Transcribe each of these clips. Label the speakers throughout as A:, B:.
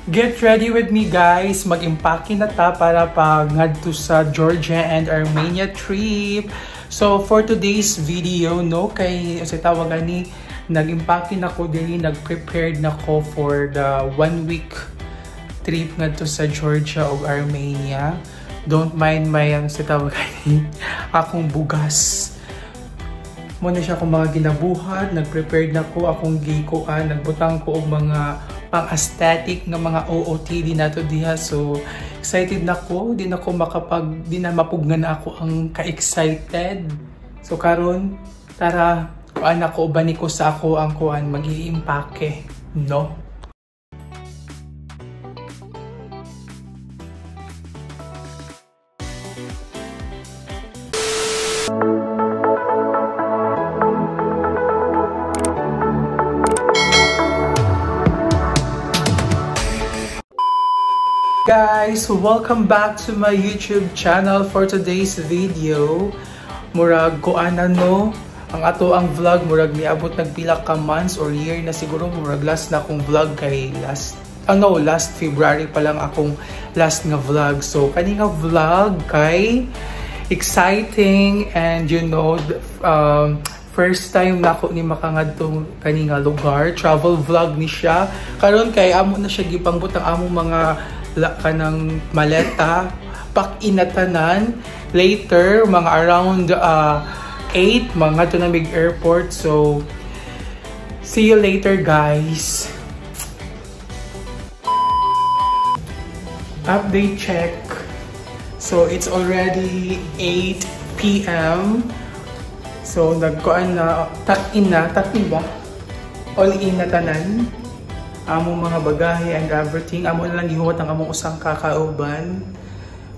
A: Get ready with me guys, mag-impake na ta para ngadto sa Georgia and Armenia trip. So for today's video, no, kay sa tawagan ni nag-impake na ko diri, nag-prepared na ko for the 1 week trip ngadto sa Georgia ug Armenia. Don't mind my sa tawagan ni akong bugas. Muna siya akong mga ginabuhat, nag-prepared na ko akong gikuan, nagbutang ko og mga pang-aesthetic ng mga OOTD nato diha. So excited na ko, di na mapugnan na ako ang ka-excited. So karon tara kuan ako bani ko sa ako ang kuan mag-iimpake, no? Guys, welcome back to my YouTube channel. For today's video, murag kuanan no, ang ato ang vlog murag niabot nagpila ka months or year na siguro. Murag last na akong vlog kay last February pa lang akong last nga vlog. So kani nga vlog kay exciting and you know, first time na ako ni makangadto kani nga lugar. Travel vlog ni siya. Karon kay amo na siya gipangbut ang among mga kanang maleta, pakinatanan. Later, mga around 8, mga to na big airport. So, see you later guys. Update check. So, it's already 8 PM. So, nagkuan na, takin ba? All in na tanan. Among mga bagahe and everything. Amo na lang gihuwat ang among usang kakauban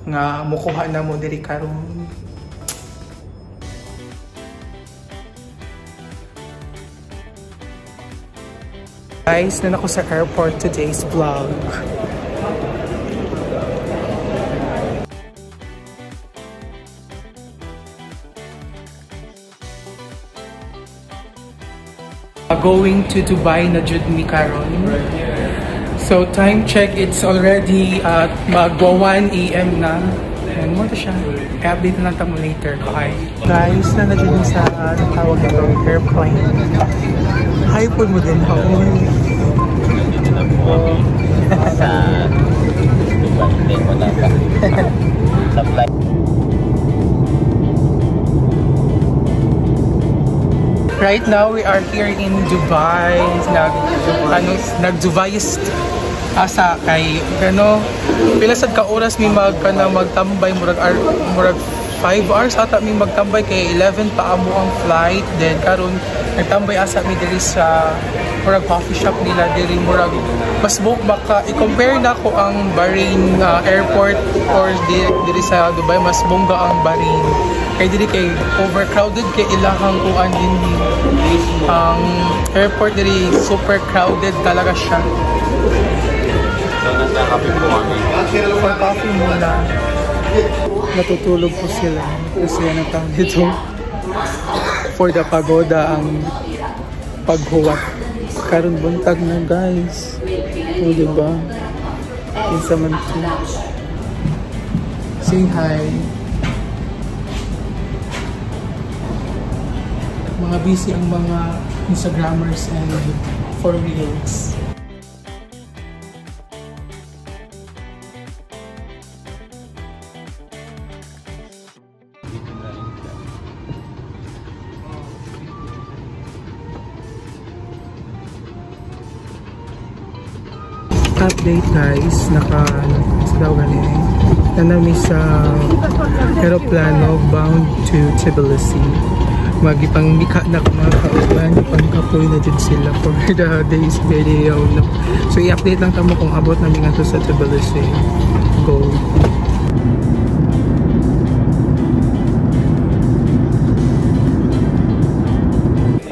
A: nga mukuha na mo diri karon. Guys, na ako sa airport today's vlog. Going to Dubai na jud mi karon. So time check, it's already at magwa 1 AM na. And mo to siya. I-update na lang tamo later. Okay. Guys, na jud sa tawag na airplane. Hi po mo din ako. Sa Dubai mo na pa. Supply. Right now, we are here in Dubai. Nag-Dubaiist asa kay pila sad ka oras mi magtambay murag 5 hours ata mi magtambay kay 11 pa amo ang flight. Then karon nagtambay asa mi diri sa murag coffee shop nila diri. Murag mas baka i-compare na ko ang Bahrain airport or diri sa Dubai, mas bongga ang Bahrain. Kay dili kay overcrowded kay ilahang kuan din ang airport diri, super crowded talaga siya. So nasa happy po kami. For coffee muna. Natutulog po sila kasi yan ang tawag dito. For the pagoda ang paghuwat. Karon buntag na guys. O diba? Kinsa man to. Say hi. Mga busy ang mga Instagrammers and for reels. Update guys, nanami sa aeroplano bound to Tbilisi. Magipang mika na mga kauban, pangkapoy na dyan sila for the day's video. So i-update lang tamo kung abot namin nga to sa Tbilisi. Go!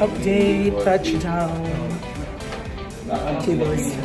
A: Update, touchdown, Tbilisi.